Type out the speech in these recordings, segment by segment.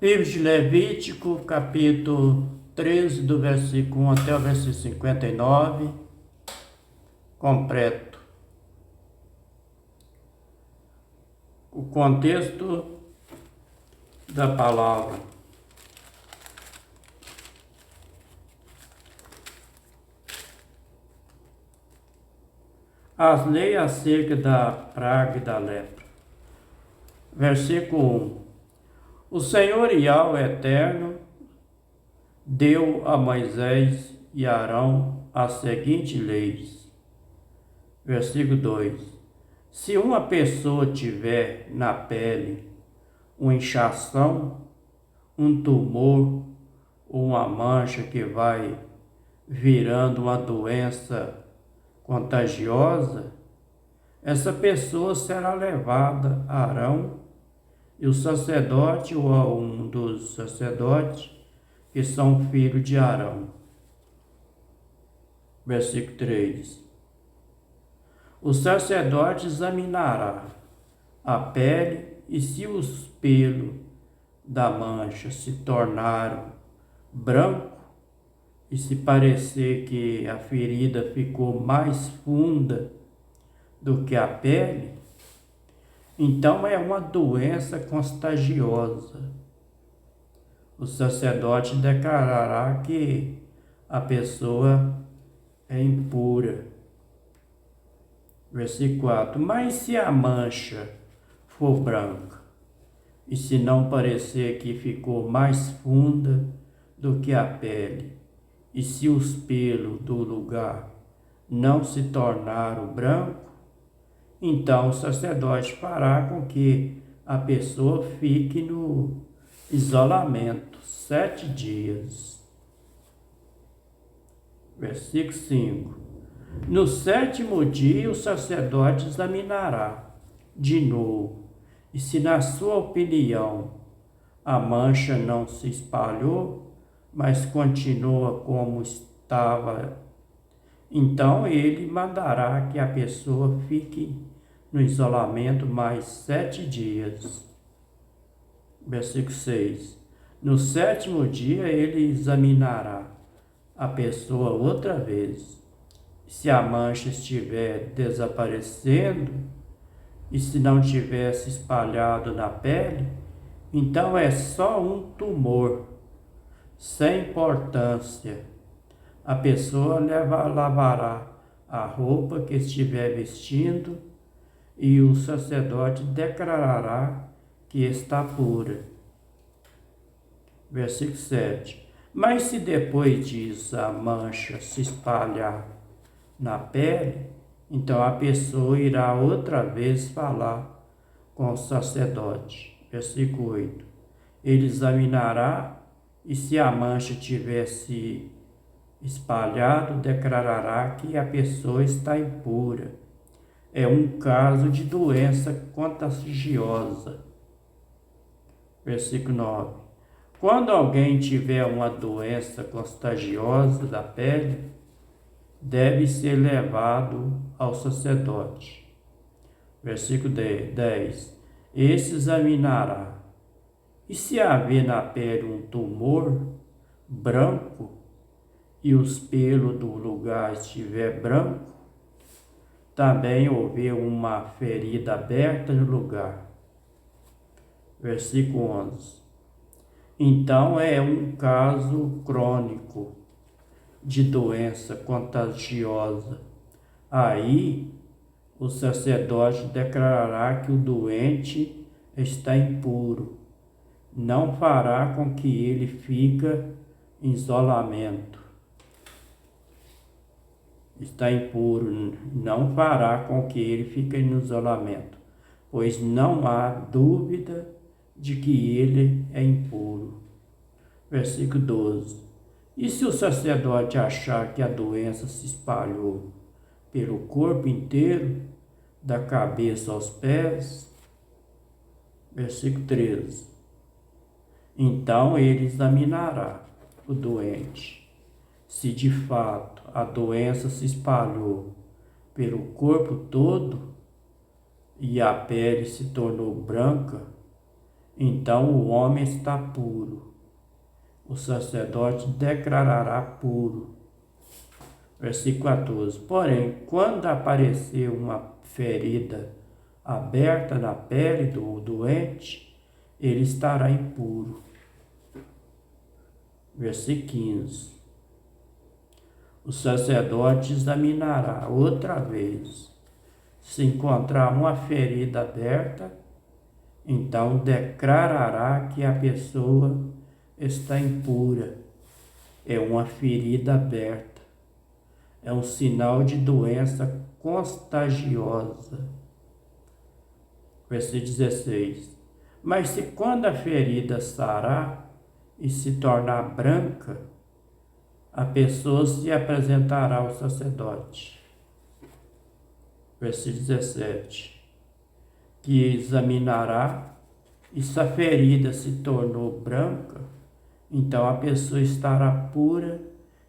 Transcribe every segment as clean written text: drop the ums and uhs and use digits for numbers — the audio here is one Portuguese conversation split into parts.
Livro de Levítico, capítulo 13, do versículo 1 até o versículo 59, completo. O contexto da palavra. As leis acerca da praga e da lepra. Versículo 1. O Senhor Yahweh Eterno deu a Moisés e Arão as seguintes leis. Versículo 2. Se uma pessoa tiver na pele uma inchação, um tumor ou uma mancha que vai virando uma doença contagiosa, essa pessoa será levada a Arão e o sacerdote ou a um dos sacerdotes que são filhos de Arão. Versículo 3. O sacerdote examinará a pele e se os pelos da mancha se tornaram branco e se parecer que a ferida ficou mais funda do que a pele, então é uma doença contagiosa. O sacerdote declarará que a pessoa é impura. Versículo 4. Mas se a mancha for branca, e se não parecer que ficou mais funda do que a pele, e se os pelos do lugar não se tornaram brancos, então o sacerdote fará com que a pessoa fique no isolamento 7 dias. Versículo 5. No 7º dia o sacerdote examinará de novo, e se na sua opinião a mancha não se espalhou, mas continua como estava, então ele mandará que a pessoa fique no isolamento mais 7 dias. Versículo 6. No 7º dia ele examinará a pessoa outra vez. Se a mancha estiver desaparecendo e se não tivesse espalhado na pele, então é só um tumor, sem importância. A pessoa lavará a roupa que estiver vestindo e o sacerdote declarará que está pura. Versículo 7. Mas se depois disso a mancha se espalhar na pele, então a pessoa irá outra vez falar com o sacerdote. Versículo 8. Ele examinará e se a mancha tivesse espalhado, declarará que a pessoa está impura. É um caso de doença contagiosa. Versículo 9. Quando alguém tiver uma doença contagiosa da pele, deve ser levado ao sacerdote. Versículo 10. Esse examinará. E se haver na pele um tumor branco e os pelos do lugar estiver branco, também houver uma ferida aberta no lugar. Versículo 11. Então é um caso crônico de doença contagiosa. Aí o sacerdote declarará que o doente está impuro. Não fará com que ele fique em isolamento. Está impuro, não fará com que ele fique em isolamento, pois não há dúvida de que ele é impuro. Versículo 12. E se o sacerdote achar que a doença se espalhou pelo corpo inteiro, da cabeça aos pés? Versículo 13. Então ele examinará o doente. Se de fato a doença se espalhou pelo corpo todo e a pele se tornou branca, então o homem está puro. O sacerdote declarará puro. Versículo 14. Porém, quando aparecer uma ferida aberta na pele do doente, ele estará impuro. Versículo 15. O sacerdote examinará outra vez. Se encontrar uma ferida aberta, então declarará que a pessoa está impura. É uma ferida aberta. É um sinal de doença contagiosa. Versículo 16. Mas se quando a ferida sarar e se tornar branca, a pessoa se apresentará ao sacerdote. Versículo 17. Que examinará, e se a ferida se tornou branca, então a pessoa estará pura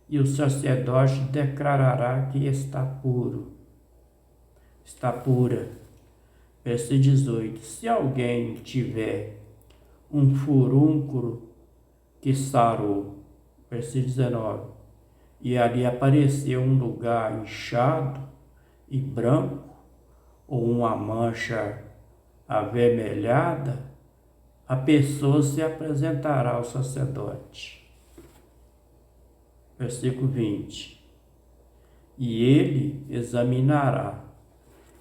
e o sacerdote declarará que está puro. Está pura. Versículo 18. Se alguém tiver um furúnculo que sarou, versículo 19, e ali apareceu um lugar inchado e branco, ou uma mancha avermelhada, a pessoa se apresentará ao sacerdote. Versículo 20. E ele examinará,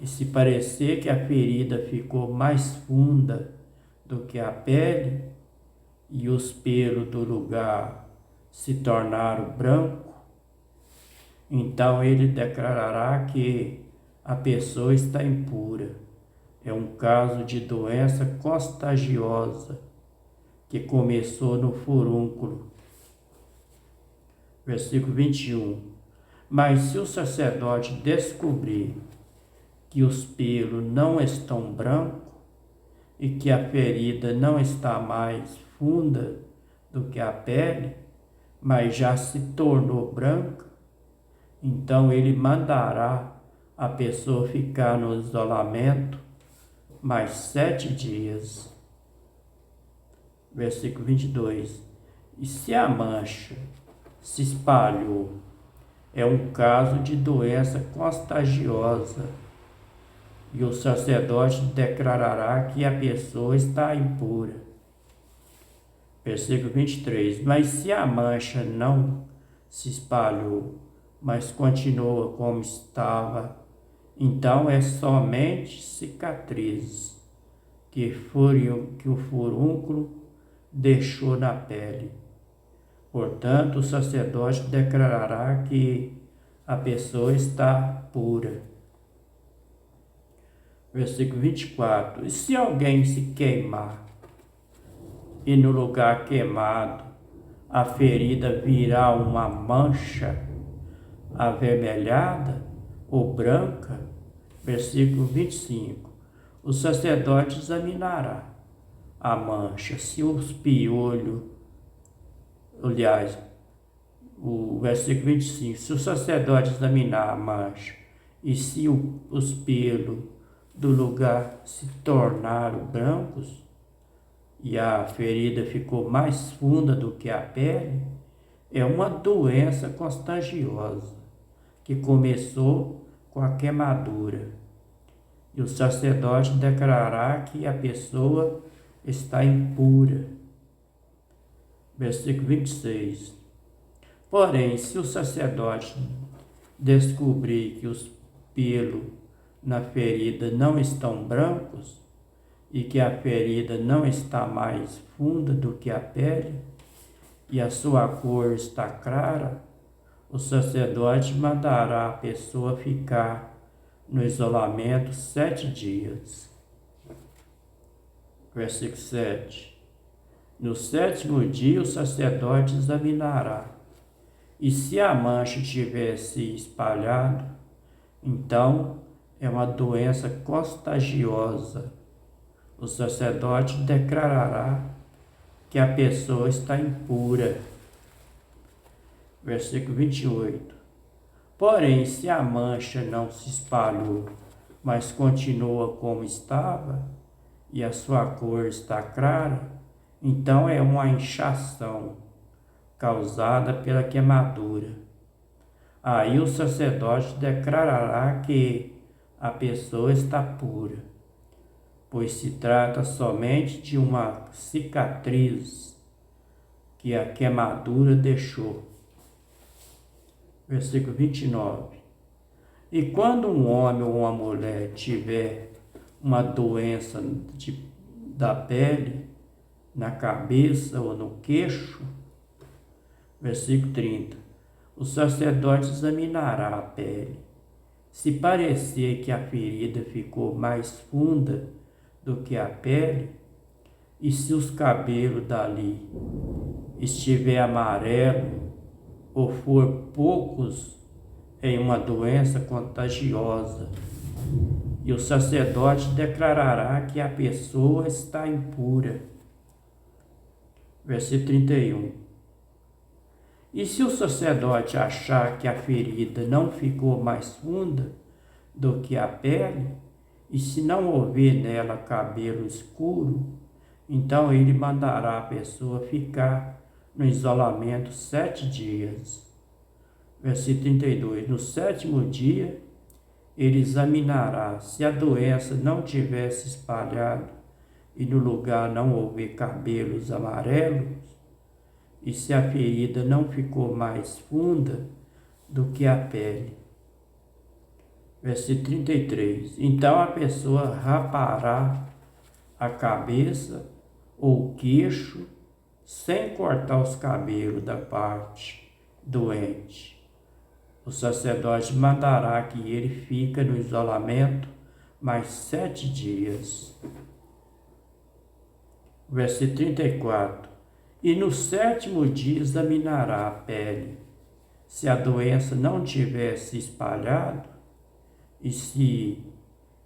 e se parecer que a ferida ficou mais funda do que a pele, e os pelos do lugar se tornaram branco, então ele declarará que a pessoa está impura. É um caso de doença contagiosa que começou no furúnculo. Versículo 21. Mas se o sacerdote descobrir que os pelos não estão brancos e que a ferida não está mais funda do que a pele, mas já se tornou branca, então ele mandará a pessoa ficar no isolamento mais 7 dias. Versículo 22. E se a mancha se espalhou, é um caso de doença contagiosa, e o sacerdote declarará que a pessoa está impura. Versículo 23. Mas se a mancha não se espalhou, mas continua como estava, então é somente cicatriz que o furúnculo deixou na pele. Portanto, o sacerdote declarará que a pessoa está pura. Versículo 24. E se alguém se queimar, e no lugar queimado a ferida virar uma mancha avermelhada ou branca, versículo 25, o sacerdote examinará a mancha, se os piolhos, aliás, o versículo 25, se o sacerdote examinar a mancha e se os pelos do lugar se tornaram brancos e a ferida ficou mais funda do que a pele, é uma doença contagiosa que começou com a queimadura. E o sacerdote declarará que a pessoa está impura. Versículo 26. Porém, se o sacerdote descobrir que os pelos na ferida não estão brancos e que a ferida não está mais funda do que a pele e a sua cor está clara, o sacerdote mandará a pessoa ficar no isolamento 7 dias. Versículo 7. No 7º dia o sacerdote examinará, e se a mancha tiver se espalhado, então é uma doença contagiosa. O sacerdote declarará que a pessoa está impura. Versículo 28. Porém, se a mancha não se espalhou, mas continua como estava, e a sua cor está clara, então é uma inchação causada pela queimadura. Aí o sacerdote declarará que a pessoa está pura, pois se trata somente de uma cicatriz que a queimadura deixou. Versículo 29. E quando um homem ou uma mulher tiver uma doença da pele, na cabeça ou no queixo, versículo 30, o sacerdote examinará a pele. Se parecer que a ferida ficou mais funda do que a pele, e se os cabelos dali estiver amarelo ou for poucos em uma doença contagiosa, e o sacerdote declarará que a pessoa está impura. Versículo 31. E se o sacerdote achar que a ferida não ficou mais funda do que a pele, e se não houver nela cabelo escuro, então ele mandará a pessoa ficar no isolamento 7 dias. Versículo 32. No 7º dia, ele examinará se a doença não tivesse espalhado e no lugar não houver cabelos amarelos, e se a ferida não ficou mais funda do que a pele. Versículo 33. Então a pessoa rapará a cabeça ou o queixo sem cortar os cabelos da parte doente. O sacerdote mandará que ele fique no isolamento mais 7 dias. Versículo 34. E no 7º dia examinará a pele. Se a doença não tivesse espalhado, e se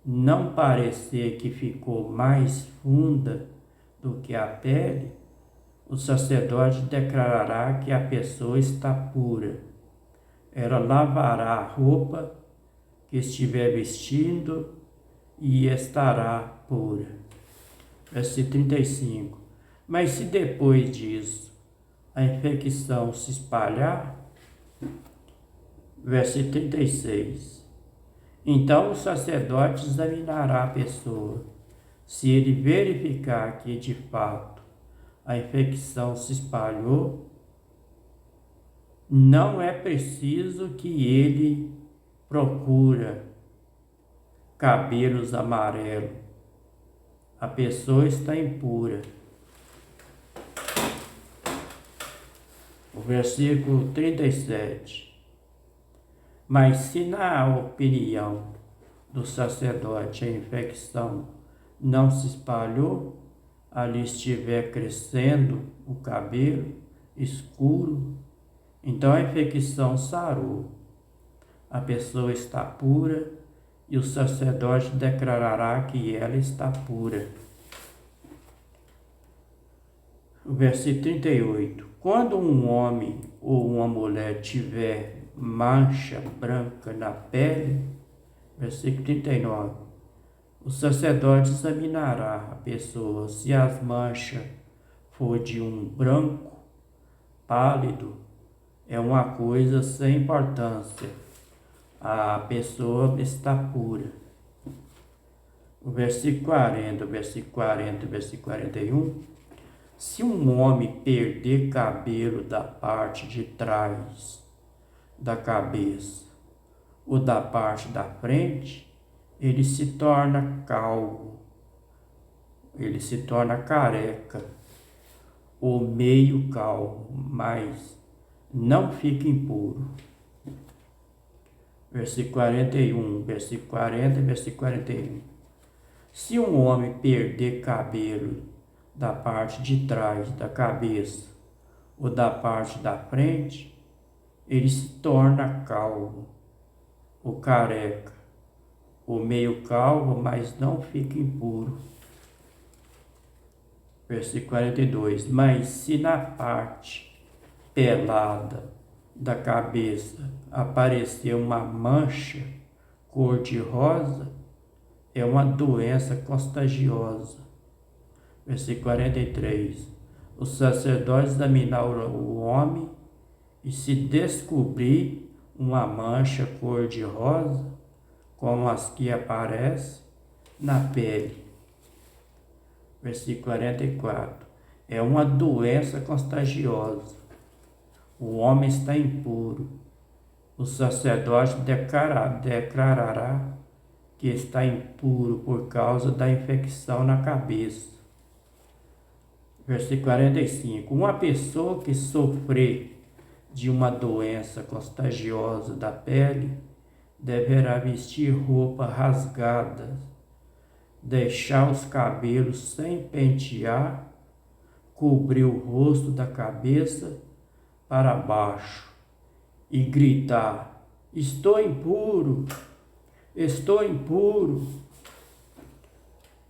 não parecer que ficou mais funda do que a pele, o sacerdote declarará que a pessoa está pura. Ela lavará a roupa que estiver vestindo e estará pura. Versículo 35. Mas se depois disso a infecção se espalhar, versículo 36. Então o sacerdote examinará a pessoa. Se ele verificar que de fato a infecção se espalhou, não é preciso que ele procure cabelos amarelos. A pessoa está impura. O versículo 37. Mas se na opinião do sacerdote a infecção não se espalhou, ali estiver crescendo o cabelo escuro, então a infecção sarou. A pessoa está pura e o sacerdote declarará que ela está pura. O versículo 38. Quando um homem ou uma mulher tiver mancha branca na pele, versículo 39, o sacerdote examinará a pessoa. Se as manchas for de um branco pálido, é uma coisa sem importância. A pessoa está pura. O versículo 40, versículo 40 e versículo 41. Se um homem perder cabelo da parte de trás da cabeça ou da parte da frente, ele se torna calvo, ele se torna careca ou meio calvo, mas não fica impuro. Versículo 41, versículo 40 e versículo 41. Se um homem perder cabelo da parte de trás da cabeça ou da parte da frente, ele se torna calvo ou careca ou meio calvo, mas não fica impuro. Versículo 42. Mas se na parte pelada da cabeça aparecer uma mancha cor de rosa, é uma doença contagiosa Versículo 43. O sacerdote examinará o homem e se descobrir uma mancha cor-de-rosa, como as que aparecem na pele. Versículo 44. É uma doença contagiosa. O homem está impuro. O sacerdote declarará que está impuro por causa da infecção na cabeça. Versículo 45. Uma pessoa que sofrer de uma doença contagiosa da pele deverá vestir roupas rasgadas, deixar os cabelos sem pentear, cobrir o rosto da cabeça para baixo e gritar: estou impuro, estou impuro.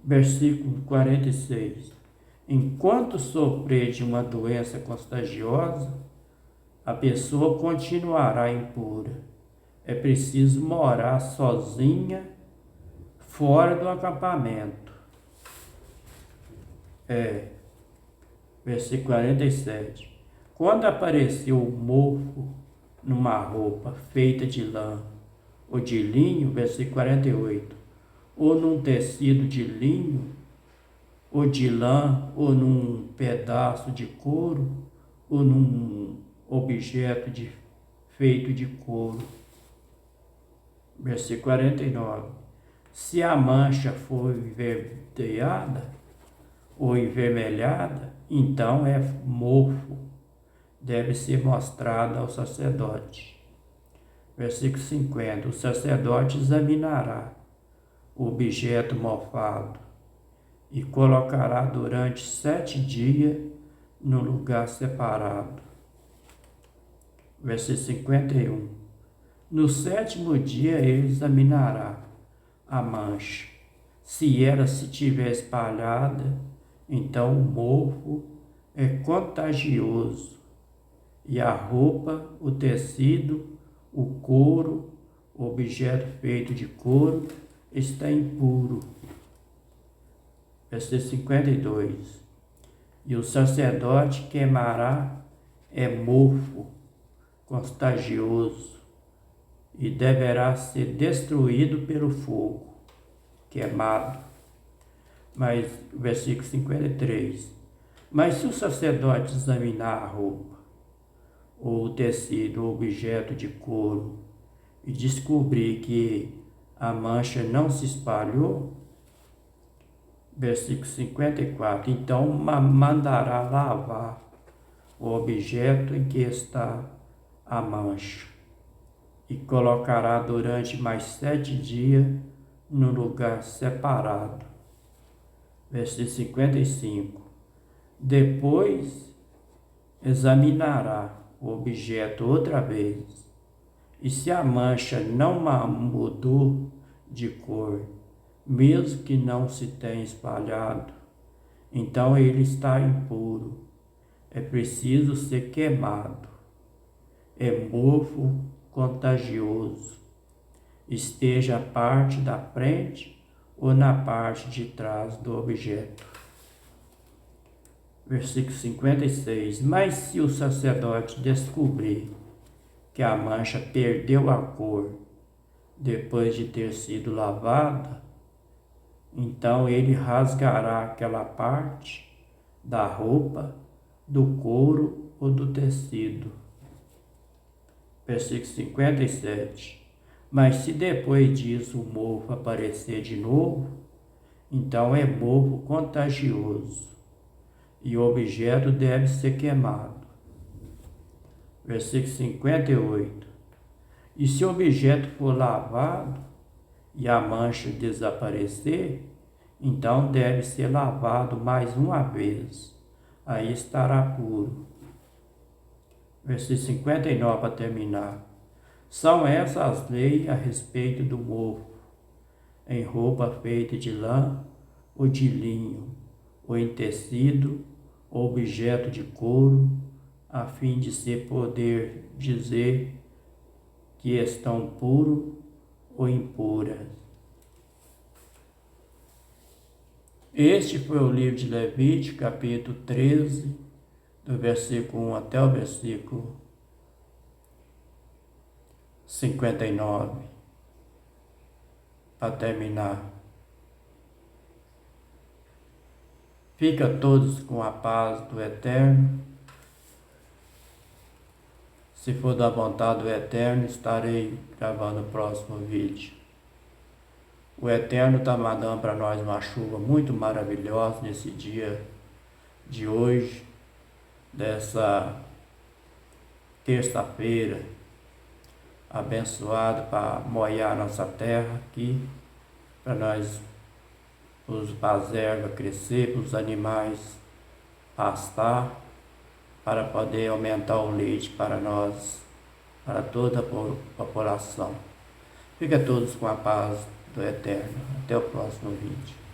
Versículo 46. Enquanto sofrer de uma doença contagiosa, a pessoa continuará impura. É preciso morar sozinha, fora do acampamento. Versículo 47. Quando aparecer o mofo numa roupa feita de lã ou de linho, versículo 48, ou num tecido de linho, ou de lã, ou num pedaço de couro, ou num objeto feito de couro. Versículo 49. Se a mancha for enverdeada ou envermelhada, então é mofo, deve ser mostrado ao sacerdote. Versículo 50. O sacerdote examinará o objeto mofado e colocará durante 7 dias no lugar separado. Versículo 51. No 7º dia ele examinará a mancha. Se ela se tiver espalhada, então o mofo é contagioso, e a roupa, o tecido, o couro, o objeto feito de couro, está impuro. Versículo 52. E o sacerdote queimará mofo contagioso e deverá ser destruído pelo fogo, queimado. Mas, versículo 53. Mas se o sacerdote examinar a roupa, ou o tecido, ou objeto de couro, e descobrir que a mancha não se espalhou, versículo 54, então mandará lavar o objeto em que está a mancha e colocará durante mais 7 dias no lugar separado. Versículo 55. Depois examinará o objeto outra vez, e se a mancha não mudou de cor, mesmo que não se tenha espalhado, então ele está impuro. É preciso ser queimado. É mofo contagioso. Esteja a parte da frente ou na parte de trás do objeto. Versículo 56. Mas se o sacerdote descobrir que a mancha perdeu a cor depois de ter sido lavada, então ele rasgará aquela parte da roupa, do couro ou do tecido. Versículo 57. Mas se depois disso o mofo aparecer de novo, então é mofo contagioso e o objeto deve ser queimado. Versículo 58. E se o objeto for lavado e a mancha desaparecer, então deve ser lavado mais uma vez, aí estará puro. Versículo 59 para terminar. São essas as leis a respeito do mofo, em roupa feita de lã ou de linho, ou em tecido, ou objeto de couro, a fim de se poder dizer que estão puros ou impuras. Este foi o livro de Levítico, capítulo 13, do versículo 1 até o versículo 59, para terminar. Fica todos com a paz do Eterno. Se for da vontade do Eterno, estarei gravando o próximo vídeo. O Eterno está mandando para nós uma chuva muito maravilhosa nesse dia de hoje, dessa terça-feira, abençoado para molhar nossa terra aqui, para nós, para as ervas crescer, para os animais pastar, para poder aumentar o leite para nós, para toda a população. Fica todos com a paz do Eterno. Até o próximo vídeo.